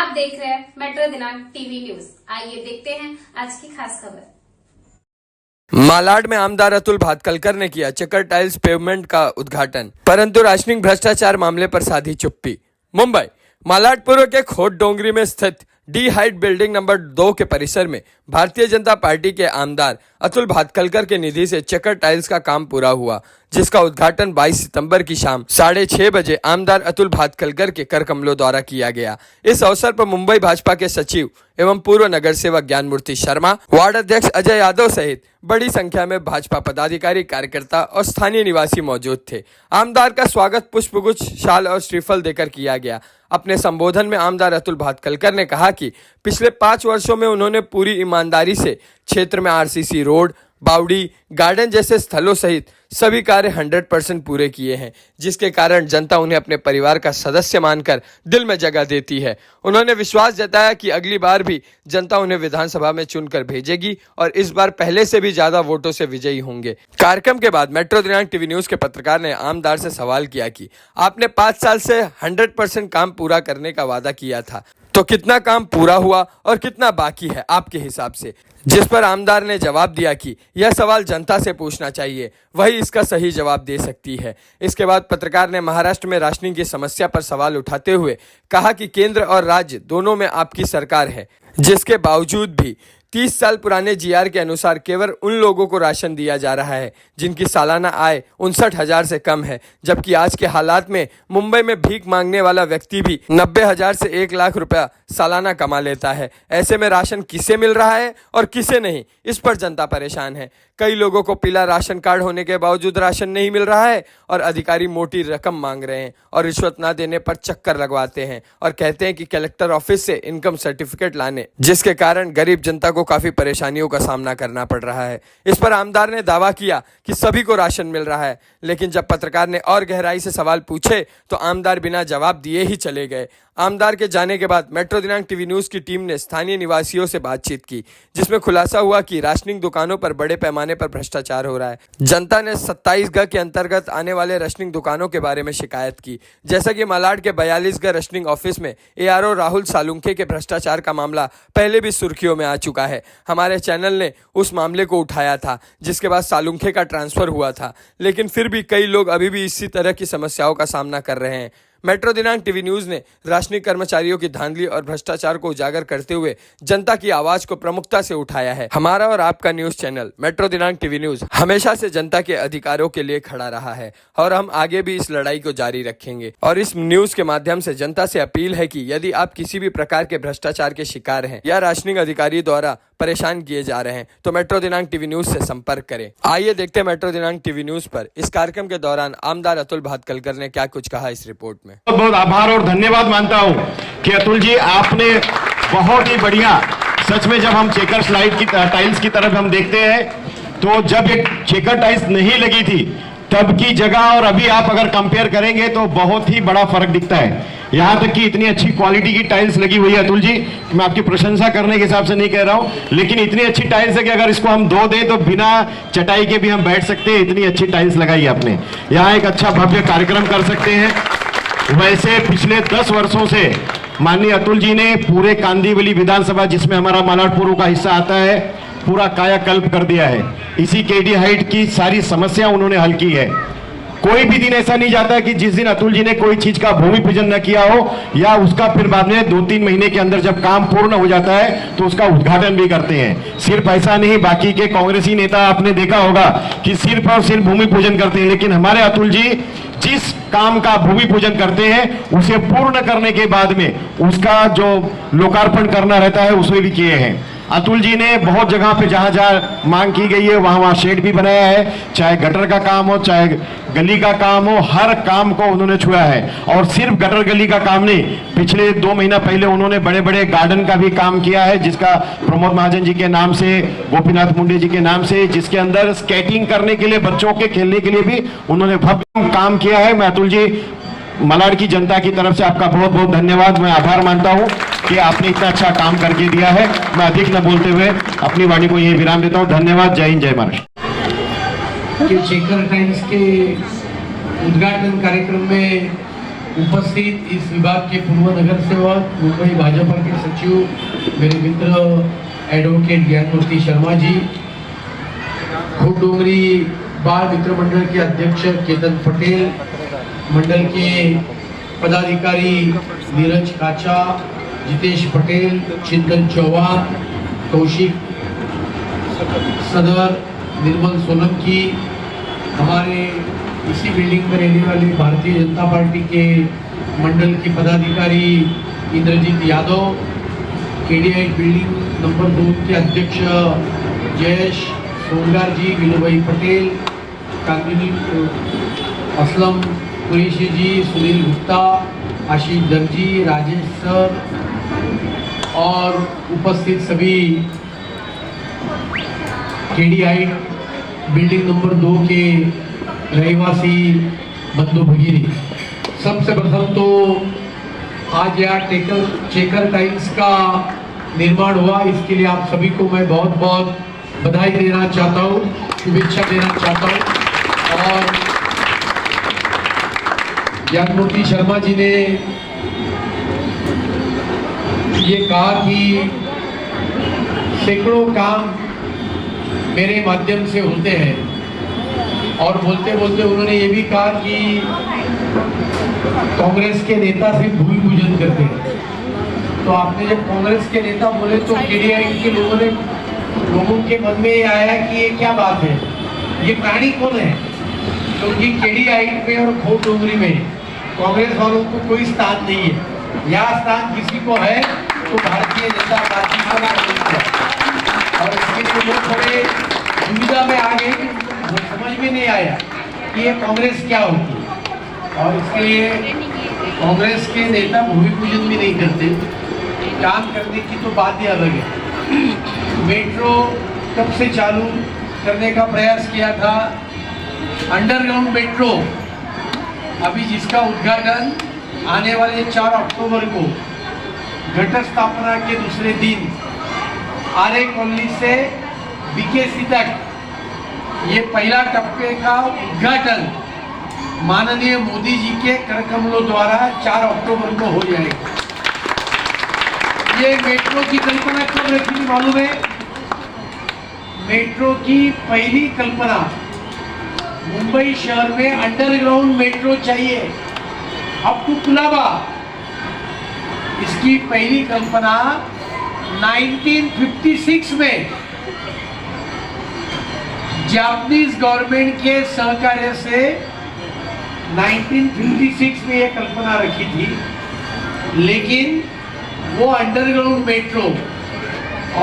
आप देख रहे हैं मेट्रो दिनांक टीवी न्यूज। आइए देखते हैं आज की खास खबर। मालाड में आमदार अतुल भातखलकर ने किया चेकर टाइल्स पेवमेंट का उद्घाटन, परंतु राशनिंग भ्रष्टाचार मामले पर साधी चुप्पी। मुंबई मालाड पूर्व के खोट डोंगरी में स्थित डी हाइट बिल्डिंग नंबर 2 के परिसर में भारतीय जनता पार्टी के आमदार अतुल भातखलकर के निधि से चेकर टाइल्स का काम पूरा हुआ, जिसका उद्घाटन 22 सितंबर की शाम 6:30 बजे आमदार अतुल भातखलकर के कर कमलों द्वारा किया गया। इस अवसर पर मुंबई भाजपा के सचिव एवं पूर्व नगर सेवक ज्ञानमूर्ति शर्मा, वार्ड अध्यक्ष अजय यादव सहित बड़ी संख्या में भाजपा पदाधिकारी, कार्यकर्ता और स्थानीय निवासी मौजूद थे। आमदार का स्वागत पुष्पगुच्छ, शाल और श्रीफल देकर किया गया। अपने संबोधन में आमदार अतुल भातखलकर ने कहा कि पिछले 5 वर्षों में उन्होंने पूरी ईमानदारी से क्षेत्र में आरसीसी रोड, बावड़ी, गार्डन जैसे स्थलों सहित सभी कार्य 100% पूरे किए हैं, जिसके कारण जनता उन्हें अपने परिवार का सदस्य मानकर दिल में जगह देती है। उन्होंने विश्वास जताया कि अगली बार भी जनता उन्हें विधानसभा में चुनकर भेजेगी और इस बार पहले से भी ज्यादा वोटों से विजयी होंगे। कार्यक्रम के बाद मेट्रो दिनांक टीवी न्यूज के पत्रकार ने आमदार से सवाल किया कि आपने 5 साल से 100% काम पूरा करने का वादा किया था, तो कितना काम पूरा हुआ और कितना बाकी है आपके हिसाब से? जिस पर आमदार ने जवाब दिया कि यह सवाल जनता से पूछना चाहिए, वही इसका सही जवाब दे सकती है। इसके बाद पत्रकार ने महाराष्ट्र में राशनिंग की समस्या पर सवाल उठाते हुए कहा कि केंद्र और राज्य दोनों में आपकी सरकार है, जिसके बावजूद भी 30 साल पुराने जीआर के अनुसार केवल उन लोगों को राशन दिया जा रहा है जिनकी सालाना आय 59,000 से कम है, जबकि आज के हालात में मुंबई में भीख मांगने वाला व्यक्ति भी 90,000 से 1 लाख रुपया सालाना कमा लेता है। ऐसे में राशन किसे मिल रहा है और किसे नहीं, इस पर जनता परेशान है। कई लोगों को पीला राशन कार्ड होने के बावजूद राशन नहीं मिल रहा है और अधिकारी मोटी रकम मांग रहे हैं और रिश्वत ना देने पर चक्कर लगवाते हैं और कहते हैं कि कलेक्टर ऑफिस से इनकम सर्टिफिकेट लाने, जिसके कारण गरीब जनता को काफी परेशानियों का सामना करना पड़ रहा है। इस पर आमदार ने दावा किया कि सभी को राशन मिल रहा है, लेकिन जब पत्रकार ने और गहराई से सवाल पूछे तो आमदार बिना जवाब दिए ही चले गए। आमदार के जाने के बाद मेट्रो दिनांक टीवी न्यूज की टीम ने स्थानीय निवासियों से बातचीत की, जिसमें खुलासा हुआ कि राशनिंग दुकानों पर बड़े पैमाने पर भ्रष्टाचार हो रहा है। जनता ने 27 ग के अंतर्गत आने वाले राशनिंग दुकानों के बारे में शिकायत की, जैसा कि मालाड के 42 ग राशनिंग ऑफिस में एआरओ राहुल सालुंखे के भ्रष्टाचार का मामला पहले भी सुर्खियों में आ चुका है। हमारे चैनल ने उस मामले को उठाया था, जिसके बाद सालुंखे का ट्रांसफर हुआ था, लेकिन फिर भी कई लोग अभी भी इसी तरह की समस्याओं का सामना कर रहे हैं। मेट्रो दिनांक टीवी न्यूज ने राशनिंग कर्मचारियों की धांधली और भ्रष्टाचार को उजागर करते हुए जनता की आवाज को प्रमुखता से उठाया है। हमारा और आपका न्यूज चैनल मेट्रो दिनांक टीवी न्यूज हमेशा से जनता के अधिकारों के लिए खड़ा रहा है और हम आगे भी इस लड़ाई को जारी रखेंगे। और इस न्यूज के माध्यम से जनता से अपील है कि यदि आप किसी भी प्रकार के भ्रष्टाचार के शिकार हैं या राशनिंग अधिकारी द्वारा परेशान किए जा रहे हैं, तो मेट्रो दिनांक टीवी न्यूज से संपर्क करें। आइए देखते हैं मेट्रो दिनांक टीवी न्यूज पर इस कार्यक्रम के दौरान आमदार अतुल भातखलकर ने क्या कुछ कहा इस रिपोर्ट में। बहुत बहुत आभार और धन्यवाद मानता हूं कि अतुल जी, आपने बहुत ही बढ़िया, सच में जब हम चेकर स्लाइड की टाइल्स की तरफ हम देखते हैं तो जब एक चेकर टाइल्स नहीं लगी थी तब की जगह और अभी आप अगर कंपेयर करेंगे तो बहुत ही बड़ा फर्क दिखता है। यहां तक कि इतनी अच्छी क्वालिटी की टाइल्स लगी हुई है अतुल जी, मैं आपकी प्रशंसा करने के हिसाब से नहीं कह रहा हूं, लेकिन इतनी अच्छी टाइल्स है कि अगर इसको हम 2 दें तो बिना चटाई के भी हम बैठ सकते हैं। इतनी अच्छी टाइल्स लगाई है आपने, यहाँ एक अच्छा भव्य कार्यक्रम कर सकते हैं। वैसे पिछले 10 वर्षों से माननीय अतुल जी ने पूरे कांदिवली विधानसभा, जिसमें हमारा मालाड पूर्व का हिस्सा आता है, पूरा कायाकल्प कर दिया है। इसी केडी हाइट की सारी समस्या उन्होंने हल की है। कोई भी दिन ऐसा नहीं जाता कि जिस दिन अतुल जी ने कोई चीज का भूमि पूजन न किया हो या उसका फिर बाद में 2-3 महीने के अंदर जब काम पूर्ण हो जाता है तो उसका उद्घाटन भी करते हैं। सिर्फ ऐसा नहीं, बाकी के कांग्रेसी नेता आपने देखा होगा कि सिर्फ और सिर्फ भूमि पूजन करते हैं, लेकिन हमारे अतुल जी जिस काम का भूमि पूजन करते हैं उसे पूर्ण करने के बाद में उसका जो लोकार्पण करना रहता है उसमें भी किए हैं। अतुल जी ने बहुत जगह पे जहां जहां मांग की गई है वहां शेड भी बनाया है, चाहे गटर का काम हो चाहे गली का काम हो, हर काम को उन्होंने छुआ है। और सिर्फ गटर गली का काम नहीं, पिछले 2 महीना पहले उन्होंने बड़े बड़े गार्डन का भी काम किया है, जिसका प्रमोद महाजन जी के नाम से, गोपीनाथ मुंडे जी के नाम से, जिसके अंदर स्केटिंग करने के लिए, बच्चों के खेलने के लिए भी उन्होंने भव्य काम किया है। मैं अतुल जी, मालाड की जनता की तरफ से आपका बहुत बहुत धन्यवाद, मैं आभार मानता हूं कि आपने इतना अच्छा काम करके दिया है। मैं अधिक न बोलते हुए अपनी वाणी को यही विराम देता हूं। धन्यवाद। जय हिंद, जय महाराष्ट्र। चेकर टाइल्स के उद्घाटन कार्यक्रम में उपस्थित इस विभाग के पूर्व नगर सेवक, मुंबई भाजपा के सचिव, मेरे मित्र एडवोकेट ज्ञानमूर्ति शर्मा जी, खोडडोंगरी बाल मित्र मंडल के अध्यक्ष केतन पटेल, मंडल के पदाधिकारी नीरज काचा, जितेश पटेल, चिंतन चौहान, कौशिक सदर, निर्मल सोलंकी, हमारे इसी बिल्डिंग में रहने वाले भारतीय जनता पार्टी के मंडल के पदाधिकारी इंद्रजीत यादव, केडीआई बिल्डिंग नंबर 2 के अध्यक्ष जयेश सोनगार जी, विनोभाई पटेल, कांदिनी असलम कुरैशी जी, सुनील गुप्ता, आशीष दर्जी, राजेश सर और उपस्थित सभी केडीआई बिल्डिंग नंबर 2 के रहवासी बंधु भगिनी, सबसे प्रथम तो आज यहाँ चेकर टाइल्स का निर्माण हुआ, इसके लिए आप सभी को मैं बहुत बहुत बधाई देना चाहता हूँ, शुभेच्छा देना चाहता हूँ। और ज्ञानमूर्ति शर्मा जी ने ये कहा कि सैकड़ों काम मेरे माध्यम से होते हैं, और बोलते बोलते उन्होंने ये भी कहा कि कांग्रेस के नेता सिर्फ भूमि पूजन करते हैं। तो आपने जब कांग्रेस के नेता बोले तो केडीआई के लोगों के मन में ये आया कि ये क्या बात है, ये प्राणी कौन है, क्योंकि केडीआई में और खोडडोंगरी में कांग्रेस वालों को कोई स्थान नहीं है। यहाँ स्थान किसी को है तो भारतीय जनता पार्टी को है, और इसके लिए लोग थोड़े दुविधा में आ गए, समझ में नहीं आया कि ये कांग्रेस क्या होती है। और इसके लिए कांग्रेस के नेता भूमि पूजन भी नहीं करते, काम करने की तो बात ही अलग है। मेट्रो कब से चालू करने का प्रयास किया था, अंडरग्राउंड मेट्रो, अभी जिसका उद्घाटन आने वाले 4 अक्टूबर को घट स्थापना के दूसरे दिन आर्य कॉलोनी से बीकेसी तक ये पहला टप्पे का उद्घाटन माननीय मोदी जी के करकमलों द्वारा 4 अक्टूबर को हो जाएगा। ये मेट्रो की कल्पना कब रखी मालूम है? मेट्रो की पहली कल्पना, मुंबई शहर में अंडरग्राउंड मेट्रो चाहिए अप टू कुलाबा, इसकी पहली कल्पना 1956 में जापानीज गवर्नमेंट के सहकार्य से 1956 में यह कल्पना रखी थी, लेकिन वो अंडरग्राउंड मेट्रो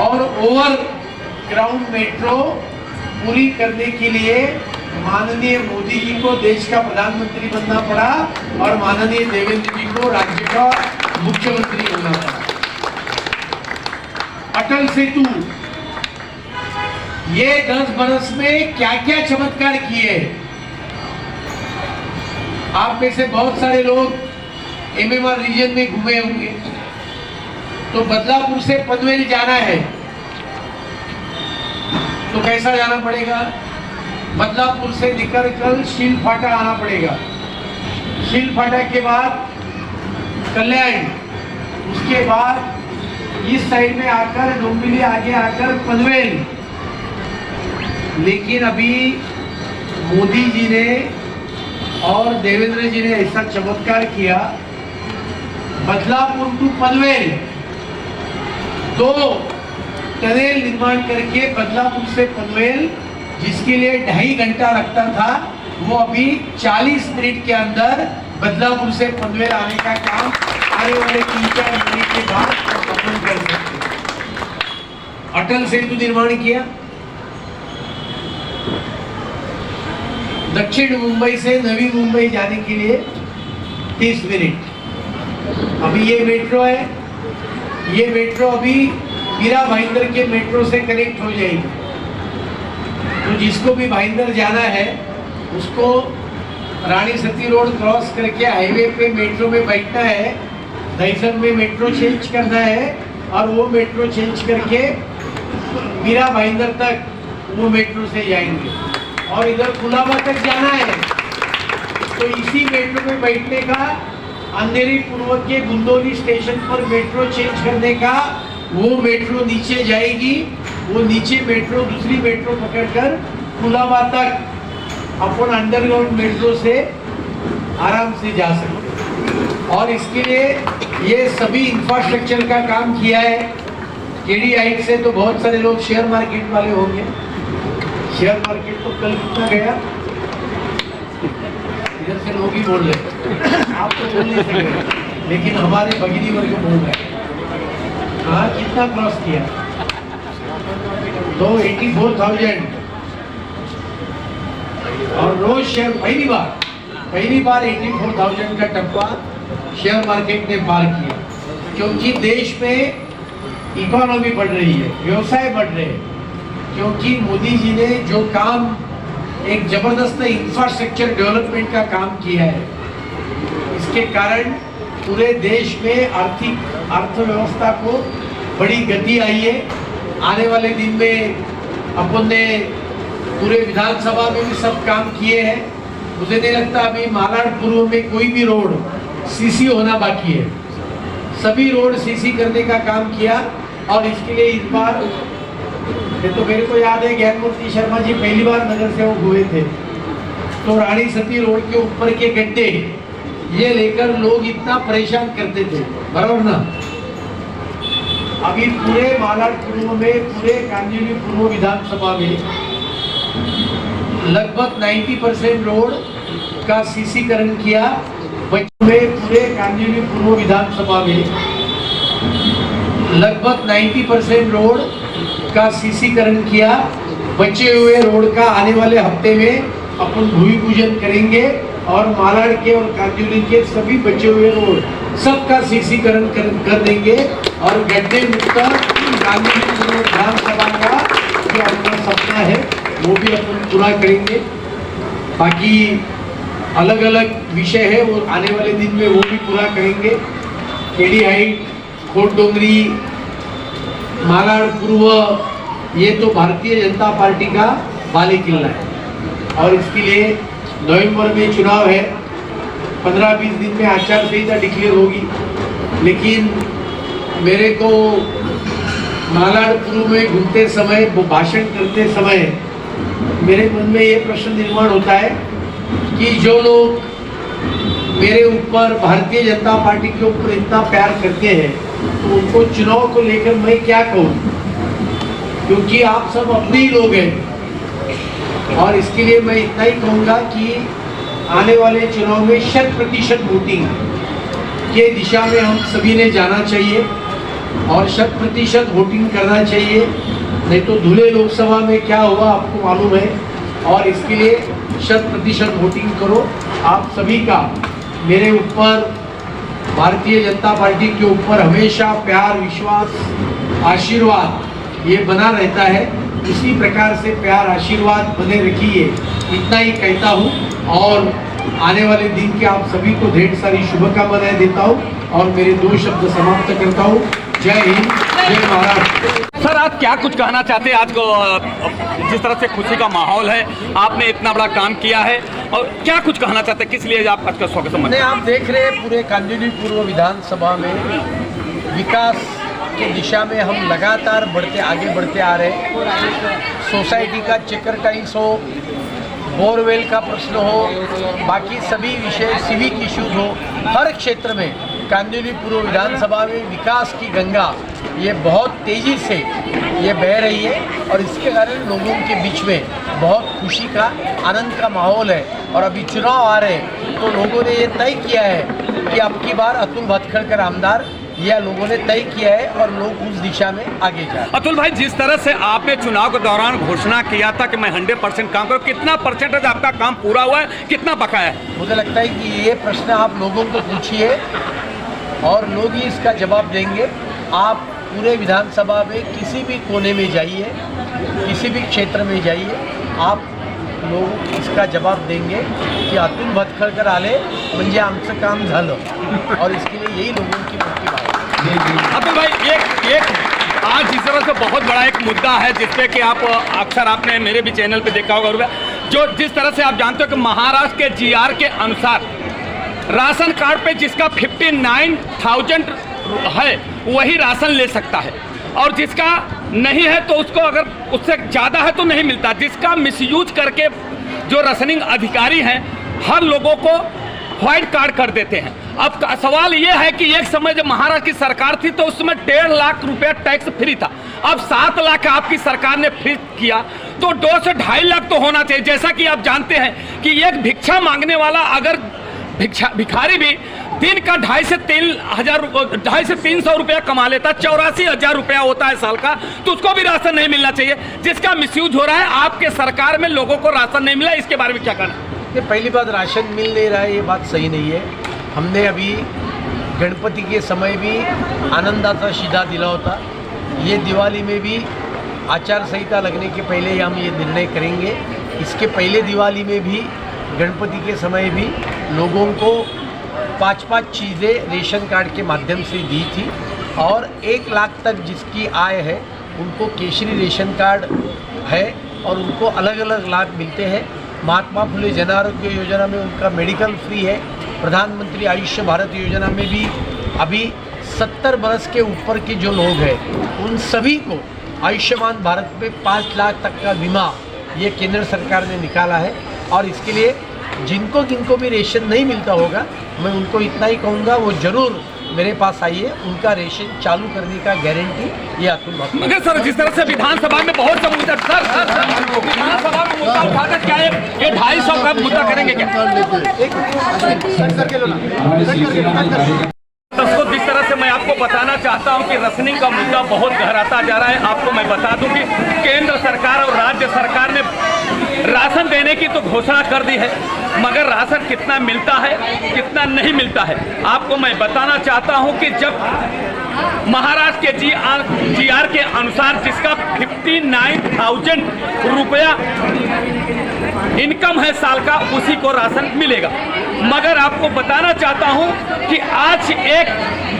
और ओवर ग्राउंड मेट्रो पूरी करने के लिए माननीय मोदी जी को देश का प्रधानमंत्री बनना पड़ा और माननीय देवेंद्र जी को राज्य का मुख्यमंत्री बनना पड़ा। अटल सेतु, ये 10 बरस में क्या क्या चमत्कार किए। आप में से बहुत सारे लोग एमएमआर रीजन में घूमे होंगे, तो बदलापुर से पनवेल जाना है तो कैसा जाना पड़ेगा? बदलापुर से निकलकर शीलफाटा आना पड़ेगा, शीलफाटा के बाद कल्याण, उसके बाद इस साइड में आकर डोंबिवली, आगे आकर पनवेल। लेकिन अभी मोदी जी ने और देवेंद्र जी ने ऐसा चमत्कार किया, बदलापुर टू पनवेल 2 टनल निर्माण करके बदलापुर से पनवेल, जिसके लिए 2.5 घंटा लगता था, वो अभी 40 मिनट के अंदर बदलापुर से पनवेल आने का काम आने वाले 3-4 महीने के बाद संपन्न कर सकते। अटल सेतु निर्माण किया, दक्षिण मुंबई से नवी मुंबई जाने के लिए 30 मिनट। अभी ये मेट्रो है, ये मेट्रो अभी मीरा भाईंदर के मेट्रो से कनेक्ट हो जाएगी, तो जिसको भी भाईंदर जाना है उसको रानी सती रोड क्रॉस करके हाईवे पे मेट्रो में बैठना है, दहीसर में मेट्रो चेंज करना है और वो मेट्रो चेंज करके मीरा भाईंदर तक वो मेट्रो से जाएंगे, और इधर कुलाबा तक जाना है तो इसी मेट्रो में बैठने का अंधेरी पूर्व के गुंदोली स्टेशन पर मेट्रो चेंज करने का, वो मेट्रो नीचे जाएगी, वो नीचे मेट्रो दूसरी मेट्रो पकड़कर कुलाबा तक अपन अंडरग्राउंड मेट्रो से आराम से जा सकते। और इसके लिए ये सभी इंफ्रास्ट्रक्चर का काम किया है। केडी हाइट से तो बहुत सारे लोग शेयर मार्केट वाले होंगे। शेयर मार्केट तो कल कितना गया, इधर से लोग ही बोल रहे, आप तो बोल नहीं सकते, लेकिन हमारे भगिनी वर्ग बोल रहे हैं। हाँ, कितना क्रॉस किया, तो 84,000। और रोज शेयर पहली बार 84,000 का टप्पा शेयर मार्केट ने पार किया, क्योंकि देश में इकोनॉमी बढ़ रही है, व्यवसाय बढ़ रहे हैं, क्योंकि मोदी जी ने जो काम, एक जबरदस्त इंफ्रास्ट्रक्चर डेवलपमेंट का काम किया है, इसके कारण पूरे देश में अर्थव्यवस्था को बड़ी गति आई है। आने वाले दिन में अपन ने पूरे विधानसभा में भी सब काम किए हैं। मुझे नहीं लगता अभी मालाड पूर्व में कोई भी रोड सीसी होना बाकी है, सभी रोड सीसी करने का काम किया। और इसके लिए इस बार तो मेरे को याद है ज्ञानमूर्ति शर्मा जी पहली बार नगर सेवक हुए थे, तो रानी सती रोड के ऊपर के गड्ढे ये लेकर लोग इतना परेशान करते थे, बराबर ना। अभी पूरे मालाड पूर्व में, पूरे कांदिवली पूर्व विधानसभा में लगभग 90% रोड का सीसीकरण किया। पूरे कांदिवली पूर्व विधानसभा में लगभग 90% रोड का सीसीकरण किया। बचे हुए रोड का आने वाले हफ्ते में अपन भूमि पूजन करेंगे और मालाड के और कांदिवली के सभी बचे हुए रोड सबका सीसीकरण कर देंगे और गड्ढे मुक्त कांदिवली विधानसभा का जो अपना सपना है वो भी अपन पूरा करेंगे। बाकी अलग अलग विषय है, वो आने वाले दिन में वो भी पूरा करेंगे। केडी हाइट, खोट डोंगरी, मालाड पूर्व, ये तो भारतीय जनता पार्टी का बाले किला है और इसके लिए नवंबर में चुनाव है। 15-20 दिन में आचार संहिता डिक्लेयर होगी, लेकिन मेरे को मालाड पूर्व में घूमते समय, वो भाषण करते समय मेरे मन में ये प्रश्न निर्माण होता है कि जो लोग मेरे ऊपर, भारतीय जनता पार्टी के ऊपर इतना प्यार करते हैं, तो उनको चुनाव को लेकर मैं क्या कहूँ, क्योंकि आप सब अपने ही लोग हैं। और इसके लिए मैं इतना ही कहूँगा कि आने वाले चुनाव में 100% वोटिंग के दिशा में हम सभी ने जाना चाहिए और 100% वोटिंग करना चाहिए। नहीं तो धुले लोकसभा में क्या हुआ आपको मालूम है। और इसके लिए 100% वोटिंग करो। आप सभी का मेरे ऊपर, भारतीय जनता पार्टी के ऊपर हमेशा प्यार, विश्वास, आशीर्वाद ये बना रहता है। इसी प्रकार से प्यार, आशीर्वाद बने रखिए, इतना ही कहता हूँ। और आने वाले दिन के आप सभी को ढेर सारी शुभकामनाएं देता हूँ और मेरे 2 शब्द समाप्त करता हूँ। जय हिंद, जय महाराष्ट्र। सर, आज क्या कुछ कहना चाहते हैं? आज को जिस तरह से खुशी का माहौल है, आपने इतना बड़ा काम किया है, और क्या कुछ कहना चाहते हैं, किस लिए आप आज का स्वागत समझते हैं? आप देख रहे हैं पूरे कांदिवली पूर्व विधानसभा में विकास के दिशा में हम लगातार आगे बढ़ते आ रहे हैं। सोसाइटी का चेकर टाइल्स हो, बोरवेल का प्रश्न हो, बाकी सभी विषय, सिविक इश्यूज हो, हर क्षेत्र में कांदिवली पूर्व विधानसभा में विकास की गंगा ये बहुत तेज़ी से ये बह रही है और इसके कारण लोगों के बीच में बहुत खुशी का, आनंद का माहौल है। और अभी चुनाव आ रहे हैं तो लोगों ने ये तय किया है कि अब की बार अतुल भटखड़कर आमदार, यह लोगों ने तय किया है और लोग उस दिशा में आगे जा रहे हैं। अतुल भाई, जिस तरह से आपने चुनाव के दौरान घोषणा किया था कि मैं 100% काम करूँ, कितना परसेंटेज आपका काम पूरा हुआ है, कितना बकाया है? मुझे लगता है कि ये प्रश्न आप लोगों को पूछिए और लोग ही इसका जवाब देंगे। आप पूरे विधानसभा में किसी भी कोने में जाइए, किसी भी क्षेत्र में जाइए, आप लोग इसका जवाब देंगे की अतुल भटखड़कर आले म्हणजे आमचं काम झालं। और इसके लिए यही लोगों की मुख्य बात है। अतुल भाई, एक आज जिस तरह से बहुत बड़ा एक मुद्दा है जिसपे कि आप अक्सर आपने मेरे भी चैनल पे देखा होगा, जो जिस तरह से आप जानते हो कि महाराष्ट्र के GR के अनुसार राशन कार्ड पे जिसका 59,000 है वही राशन ले सकता है, और जिसका नहीं है तो उसको अगर उससे ज़्यादा है तो नहीं मिलता। जिसका मिसयूज करके जो राशनिंग अधिकारी हैं हर लोगों को व्हाइट कार्ड कर देते हैं। अब सवाल ये है कि एक समय जब महाराष्ट्र की सरकार थी तो उसमें 1.5 लाख रुपया टैक्स फ्री था। अब 7 लाख आपकी सरकार ने फ्री किया तो 2 से 2.5 लाख तो होना चाहिए। जैसा कि आप जानते हैं कि एक भिक्षा मांगने वाला अगर भिखारी भी दिन का 250 से 300 रुपया कमा लेता, 84,000 रुपया होता है साल का, तो उसको भी राशन नहीं मिलना चाहिए। जिसका मिसयूज हो रहा है आपके सरकार में लोगों को राशन नहीं मिला, इसके बारे में क्या कहना? पहली बात, राशन मिल नहीं रहा है ये बात सही नहीं है। हमने अभी गणपति के समय भी आनंदाचा शिधा दिला होता, ये दिवाली में भी आचार संहिता लगने के पहले ही हम ये निर्णय करेंगे। इसके पहले दिवाली में भी गणपति के समय भी लोगों को 5-5 चीज़ें रेशन कार्ड के माध्यम से दी थी, और 1 लाख तक जिसकी आय है उनको केशरी रेशन कार्ड है और उनको अलग अलग लाभ मिलते हैं। महात्मा फुले जन आरोग्य योजना में उनका मेडिकल फ्री है। प्रधानमंत्री आयुष्य भारत योजना में भी अभी 70 बरस के ऊपर के जो लोग हैं उन सभी को आयुष्मान भारत में 5 लाख तक का बीमा ये केंद्र सरकार ने निकाला है। और इसके लिए जिनको भी रेशन नहीं मिलता होगा, मैं उनको इतना ही कहूँगा वो ज़रूर मेरे पास आइए, उनका रेशन चालू करने का गारंटी ये अतुल भाई। मगर सर, जिस तरह से विधानसभा में बहुत सा मुद्दा विधानसभा में मुद्दा उठाकर क्या ये 250 का मुद्दा करेंगे क्या? दोस्तों, जिस तरह से मैं आपको बताना चाहता हूं कि राशनिंग का मुद्दा बहुत गहराता जा रहा है। आपको मैं बता दूं कि केंद्र सरकार और राज्य सरकार ने राशन देने की तो घोषणा कर दी है, मगर राशन कितना मिलता है कितना नहीं मिलता है आपको मैं बताना चाहता हूं कि जब महाराष्ट्र के जीआर के अनुसार जिसका 59,000 रुपया इनकम है साल का, उसी को राशन मिलेगा। मगर आपको बताना चाहता हूं कि आज एक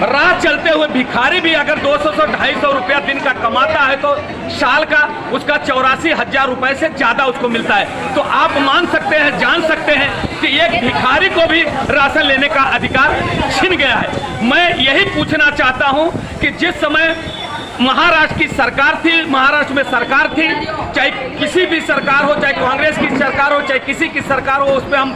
राह चलते हुए भिखारी भी अगर 200 से 250 रुपया दिन का कमाता है तो साल का उसका 84,000 रुपए से ज़्यादा उसको मिलता है। तो आप मान सकते हैं, जान सकते हैं कि एक भिखारी को भी राशन लेने का अधिकार छिन गया है। मैं यही पूछना चाहता हूं कि जिस समय महाराष्ट्र की सरकार थी, महाराष्ट्र में सरकार थी, चाहे किसी भी सरकार हो, चाहे कांग्रेस की सरकार हो, चाहे किसी की सरकार हो, उस पर हम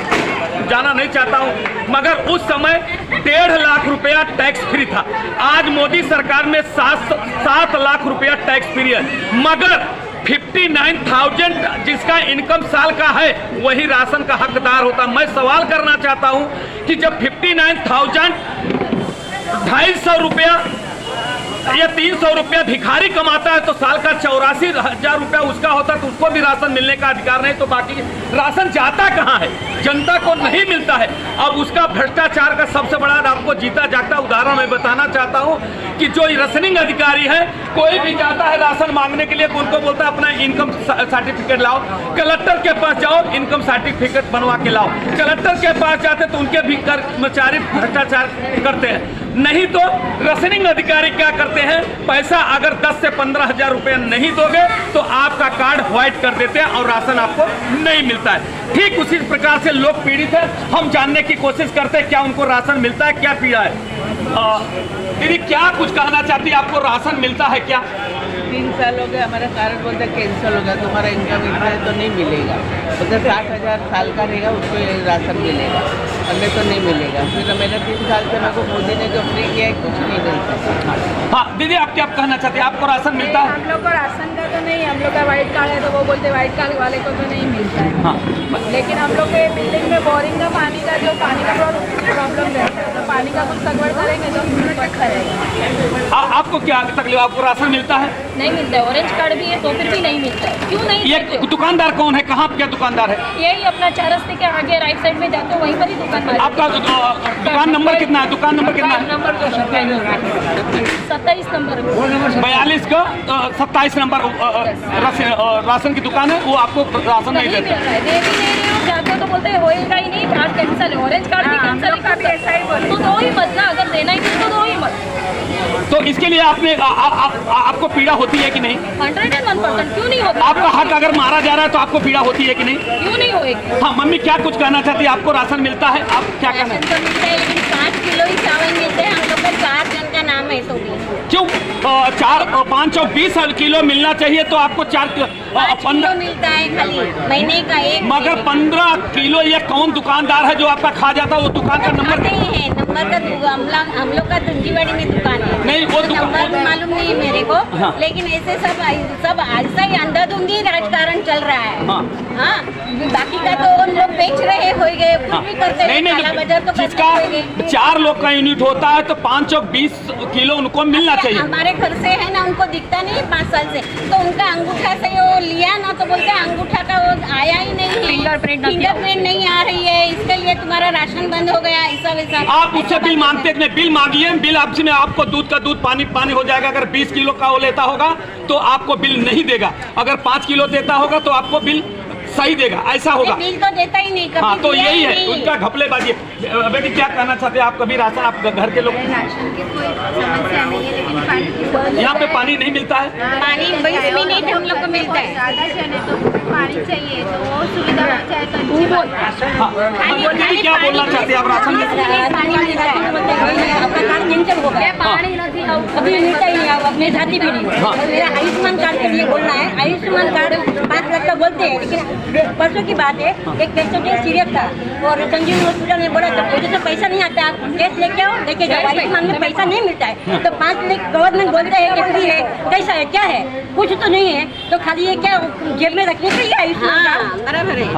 जाना नहीं चाहता हूं, मगर उस समय 1.5 लाख रुपया टैक्स फ्री था। आज मोदी सरकार में 7 लाख रुपया टैक्स फ्री है, मगर 59,000 जिसका इनकम साल का है वही राशन का हकदार होता। मैं सवाल करना चाहता हूं कि जब 59,000 250 रुपया या 300 रुपया भिखारी कमाता है तो साल का 84,000 रुपया उसका होता है, तो उसको भी राशन मिलने का अधिकार नहीं। तो बाकी राशन जाता कहाँ है? जनता को नहीं मिलता है। अब उसका भ्रष्टाचार का सबसे बड़ा आपको जीता जागता उदाहरण मैं बताना चाहता हूँ कि जो राशनिंग अधिकारी है, कोई भी जाता है राशन मांगने के लिए, उनको बोलता है अपना इनकम सर्टिफिकेट लाओ, कलेक्टर के पास जाओ इनकम सर्टिफिकेट बनवा के लाओ। कलेक्टर के पास जाते तो उनके भी कर्मचारी भ्रष्टाचार करते हैं। नहीं तो राशनिंग अधिकारी क्या करते हैं, पैसा अगर 10 से 15,000 रुपया नहीं दोगे तो आपका कार्ड व्हाइट कर देते हैं और राशन आपको नहीं मिलता है। ठीक उसी प्रकार से लोग पीड़ित है, हम जानने की कोशिश करते हैं क्या उनको राशन मिलता है, क्या पीड़ा है। दीदी, क्या कुछ कहना चाहती है, आपको राशन मिलता है क्या? 3 साल हो गए, हमारा कार्ड बोलता कैंसिल होगा, तुम्हारा इनकम इतना है तो नहीं मिलेगा। मतलब 60,000 साल का रहेगा उसको राशन मिलेगा, अन्य तो नहीं मिलेगा। फिर मेरा 3 साल से मेरे को मोदी ने जो फ्री किया है कुछ नहीं मिलता। हाँ दीदी, आप क्या कहना चाहते हैं, आपको राशन मिलता है? हम लोग को राशन का तो नहीं, हम लोग का व्हाइट कार्ड है तो वो बोलते व्हाइट कार्ड वाले को तो नहीं मिलता है। हाँ, लेकिन हम लोग के बिल्डिंग में बोरिंग का पानी का प्रॉब्लम रहता है, तो पानी का कुछ सगवड़ करेंगे तो अच्छा रहेगा। आपको क्या तकलीफ, आपको राशन मिलता है? नहीं मिलता है, ऑरेंज कार्ड भी है तो फिर भी नहीं मिलता है। क्यों नहीं? ये दुकानदार कौन है, कहाँ क्या दुकानदार है? यही अपना 4 रस्ते के आगे राइट साइड में जाते हो वहीं पर ही दुकान। आपका दुकान नंबर कितना है? दुकान नंबर कितना है? नंबर 27 नंबर 42 का 27 नंबर राशन की दुकान है, वो आपको राशन नहीं देते। दे भी नहीं रहे हो, जाते हो तो बोलते हैं होएगा ही नहीं, कार्ड कैंसिल है, ऑरेंज कार्ड भी कैंसिल है, कभी ऐसा ही बोले तो दो ही मत ना, अगर देना ही नहीं तो दो ही मत। तो इसके लिए आपने आपको पीड़ा होती है कि नहीं? 101% क्यों नहीं होगा? आपका हक अगर मारा जा रहा है तो आपको पीड़ा होती है कि नहीं? क्यों नहीं होएगी? हाँ मम्मी क्या कुछ कहना चाहती है? आपको राशन मिलता है, आप क्या कहना राशन तो मिलता है, लेकिन 5 किलो ही चावल मिलते हैं। हम लोग का 4 जन का नाम है, तो भी क्यों 520 किलो मिलना चाहिए तो आपको 5 किलो मिलता है खाली महीने का एक। मगर 15 किलो ये कौन दुकानदार है जो आपका खा जाता है? वो दुकान का नंबर नहीं है, नंबर का हम लोग का धुंजीवाड़ी में दुकान है। नहीं, वो तो नंबर तो मालूम नहीं है मेरे को। हाँ। लेकिन ऐसे सब ऐसा ही अंधाधुंधी राजकारण चल रहा है। हाँ। हाँ, बाकी का तो हम लोग बेच रहे हो गए, कुछ भी करते हैं, काला बाजार तो जिसका 4 लोग का यूनिट होता है तो 520 किलो उनको मिलना चाहिए। हमारे घर से है ना, उनको दिखता नहीं 5 साल से, तो उनका अंगूठा से वो लिया ना तो बोलते हैं अंगूठा का वो आया ही नहीं है, फिंगरप्रिंट नहीं आ रही है, इसके लिए तुम्हारा राशन बंद हो गया, ऐसा वैसा। आप उससे बिल मांगते कि नहीं? बिल मांगिए, बिल आपसे में आपको दूध का दूध पानी पानी हो जाएगा। अगर 20 किलो का वो लेता होगा तो आपको बिल नहीं देगा, अगर 5 किलो देता होगा तो आपको बिल सही देगा, ऐसा होगा। बिल तो देता ही नहीं, कभी हाँ तो दिया यही ही है नहीं। उनका घपलेबाजी। बेटी क्या कहना चाहते हैं आप? कभी राशन आप घर के लोग राशन की कोई समस्या नहीं है, लेकिन पानी की समस्या यहाँ पे पानी नहीं मिलता है? पानी 20 मिनट हम लोग को मिलता है। ज्यादा चले तो पानी चाहिए, तो वो सुविधा हो जाए तो अच्छी बात है। हाँ दीदी क्या बोलना चाहते हैं आप? राशन पानी मिलता है, आपका कार्ड कैंसिल हो गया, पानी कभी मिलता ही नहीं, अपने साथी भी नहीं। और मेरा आयुष्मान कार्ड के लिए बोलना है, आयुष्मान कार्ड 5 लाख का बोलते हैं, लेकिन परसों की बात है, एक पेशेंट सीरियस था और संजीवनी हॉस्पिटल में बोला जब मुझे तो पैसा नहीं आता, टेस्ट लेके आओ, लेके जाओ, आयुष्मान में पैसा नहीं मिलता है, तो 5 लाख गवर्नमेंट बोलता है कि फ्री है, कैसा है, क्या है, कुछ तो नहीं है, तो खाली ये क्या जेब में रखने के लिए आयुष्मान कार्ड? बराबर है,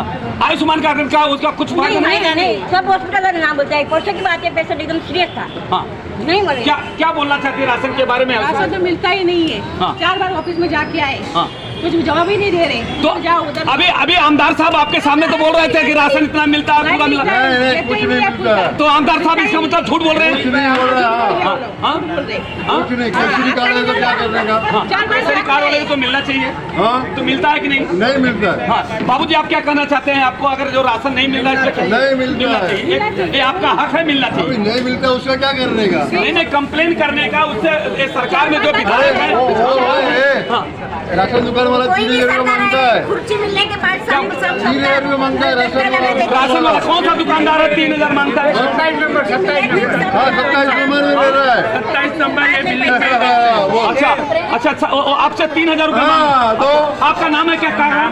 आयुष्मान कार्ड का उसका कुछ फायदा नहीं, सब हॉस्पिटल नाम बोलता है। परसों की बात है, पेशेंट एकदम सीरियस था, हाँ नहीं बोले। क्या बोलना चाहती है राशन के बारे में? राशन तो मिलता ही नहीं है। हाँ। 4 बार ऑफिस में जाके आए, हाँ। कुछ जवाब ही नहीं दे रहे। तो जाओ उधर। अभी आमदार साहब आपके सामने तो बोल रहे थे कि राशन इतना मिलता है, पूरा मिला। कुछ नहीं मिलता है। तो आमदार साहब इसका मतलब झूठ बोल रहे हैं? कुछ नहीं बोल रहा है। हाँ, हाँ? हाँ? कुछ नहीं, केसरी कार्ड है तो क्या करने का? हाँ, केसरी कार्ड वाले को तो मिलना चाहिए। हाँ, तो मिलता है कि नहीं? नहीं मिलता है। हाँ बाबूजी आप क्या कहना चाहते हैं? आपको अगर जो राशन नहीं मिल रहा है इसका नहीं मिलता मिलना है। चाहिए, ये आपका हक है, मिलना अभी चाहिए। नहीं मिलता उसका क्या करने का? नहीं कंप्लेन करने का, उससे ये सरकार में जो विधायक है। हाँ राशन दुकान वाला 3 रुपये मांगता है, कुर्सी मिलने के बाद सब 3 रुपये मांगता है राशन वाला। राशन वाला कौन सा दुकानदार है 3000 मांगता है? 27 नंबर में दे रहा है। 27 नंबर ये बिल्डिंग पे। हाँ, वो। अच्छा आपसे 3000 रुपये हाँ, तो आपका नाम है क्या काका?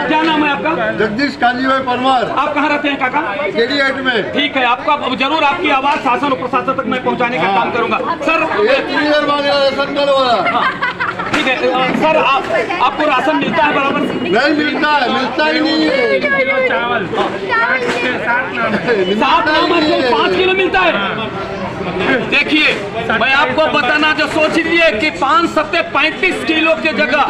क्या नाम है आपका? जगदीश काली भाई परमार, आप कहाँ रहते हैं काका? KD8 में। ठीक है, आपका जरूर आपकी आवाज शासन और प्रशासन तक मैं पहुंचाने का काम करूंगा सर। ये 3 रुपये मांग रहा है राशन कार्ड वाला। ठीक है सर, आपको राशन मिलता है बराबर? नहीं मिलता है, मिलता ही नहीं है। 3 किलो चावल 7 नाम 5 किलो मिलता है। देखिए मैं आपको बताना जो सोच लीजिए कि 5 सत्ते 35 किलो की जगह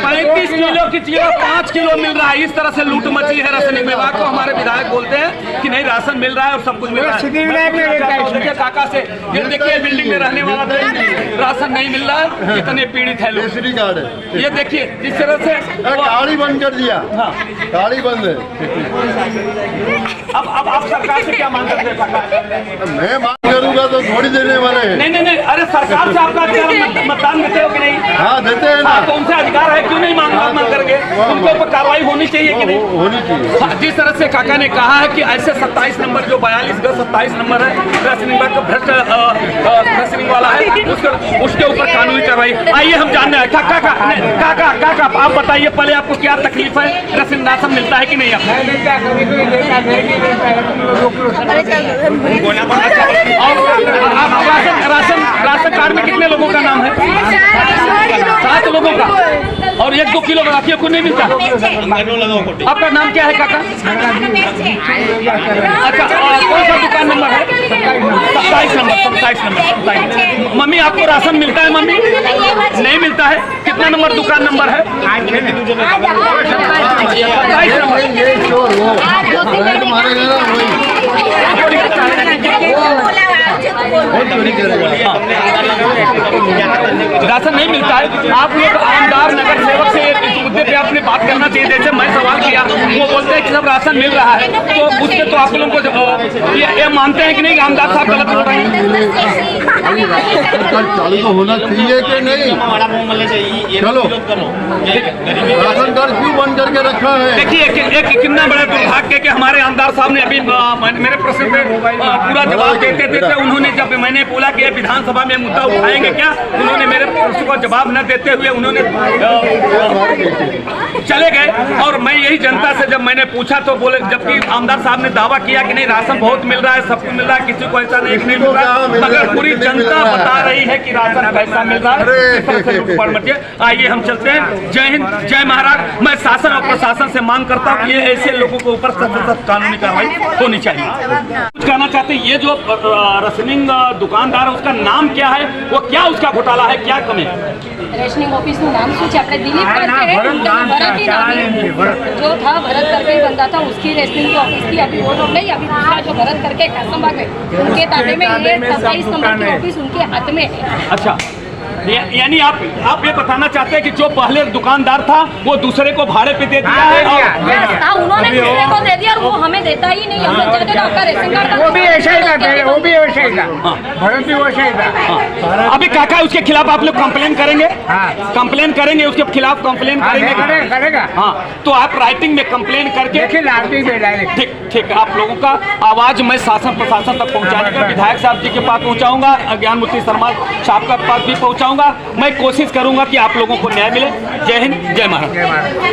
35 किलो की जगह 5 किलो मिल रहा है। इस तरह से लूट मची है राशन विभाग को। हमारे विधायक बोलते हैं कि नहीं राशन मिल रहा है और सब कुछ मिल रहा है। देखिए काका से ये देखिए बिल्डिंग में रहने वाला राशन नहीं मिल रहा है, कितने पीड़ित है लोग। केसरी कार्ड है। ये देखिए जिस तरह से गाड़ी बंद कर दिया। हाँ। गाड़ी बंद है। अब आप सरकार से क्या मांग करते हैं काका? मैं मांग करूंगा तो थोड़ी देने वाले हैं। नहीं अरे सरकार से आपका अधिकार मतदान देते हो कि नहीं? हाँ देते हैं ना। हाँ, तो उनसे अधिकार है, क्यों नहीं मांग करके? उनके ऊपर कार्रवाई होनी चाहिए कि नहीं? होनी चाहिए। हाँ, जिस तरह से काका ने कहा है कि ऐसे 27 नंबर जो 42/27 नंबर है राशनिंग विभाग का भ्रष्ट राशनिंग वाला है, उसके ऊपर कानूनी कार्रवाई। आइए हम जानने आए काका आप बताइए पहले आपको क्या तकलीफ है? राशन मिलता है कि नहीं? राशन कार्ड में कितने लोगों का नाम है? 7 लोगों का। और 1-2 किलो बाकी को नहीं मिलता। आपका नाम क्या है काका? अच्छा कौन सा दुकान नंबर है? 27 नंबर। मम्मी आपको राशन मिलता है? मम्मी नहीं मिलता है। कितना नंबर दुकान नंबर है? 27 नंबर। राशन नहीं मिलता है। आप एक आमदार नगर सेवक से इस मुद्दे पे आपने बात करना चाहिए। जैसे मैं सवाल किया, वो बोलते हैं कि सब राशन मिल रहा है, तो उससे तो आप लोगों को ये मानते हैं कि नहीं आमदार साहब गलत बोल रहे हैं? चालू तो होना चाहिए कि नहीं? चलो, राशन कार्ड क्यों बंद करके रखा है? देखिए एक कितना बड़ा दुर्भाग्य कि हमारे आमदार साहब ने अभी मेरे प्रश्न पे पूरा जवाब देते देते उन्होंने, जब मैंने बोला कि विधानसभा में मुद्दा उठाएंगे क्या, उन्होंने मेरे प्रश्न को जवाब न देते हुए उन्होंने चले गए। और मैं यही जनता से जब मैंने पूछा तो बोले, जबकि आमदार साहब ने दावा किया कि नहीं राशन बहुत मिल रहा है, सबको मिल रहा है, किसी को ऐसा नहीं मिल रहा है, मगर पूरी जनता बता रही है कि राशन कैसा मिल रहा है। आइए हम चलते हैं। जय हिंद, जय महाराज। मैं शासन और प्रशासन से मांग करता हूँ कि ये ऐसे लोगों के ऊपर सख्त कानूनी कार्रवाई होनी चाहिए। कुछ कहना चाहते हैं, ये जो राशनिंग दुकानदार है उसका नाम क्या है, वो क्या उसका घोटाला है, क्या कमी है? રેશનિંગ ઓફિસનું નામ શું છે? આપણે દિલીપ કરકે ભરત ही नाम जो था, भरत करके ही बनता था, उसकी रेशनिंग ऑफिस की अभी वो लोग नहीं, अभी दूसरा जो भरत करके कासमबाग है उनके ताबे में ये 27 नंबर की ऑफिस उनके हाथ में है। अच्छा, यानी आप ये बताना चाहते हैं कि जो पहले दुकानदार था वो दूसरे को भाड़े पे दे दिया है और उन्होंने दूसरे को दे दिया और वो हमें देता ही नहीं। हम लोग चाहते तो आपका रेशन कार्ड वो भी ऐसा ही था, वो भी वैसा ही था, भरत भी वैसा ही था। अभी काका उसके खिलाफ आप लोग कंप्लेन करेंगे? कंप्लेन करेंगे, उसके खिलाफ कंप्लेन करेंगे? करेगा। हाँ, तो आप राइटिंग में कंप्लेन करके ठीक ठीक आप लोगों का आवाज मैं शासन प्रशासन तक पहुंचाने का विधायक साहब जी के पास पहुंचाऊंगा, ज्ञान मूर्ति शर्मा साहब के पास भी पहुंचाऊंगा। मैं कोशिश करूंगा कि आप लोगों को न्याय मिले। जय हिंद, जय महाराज।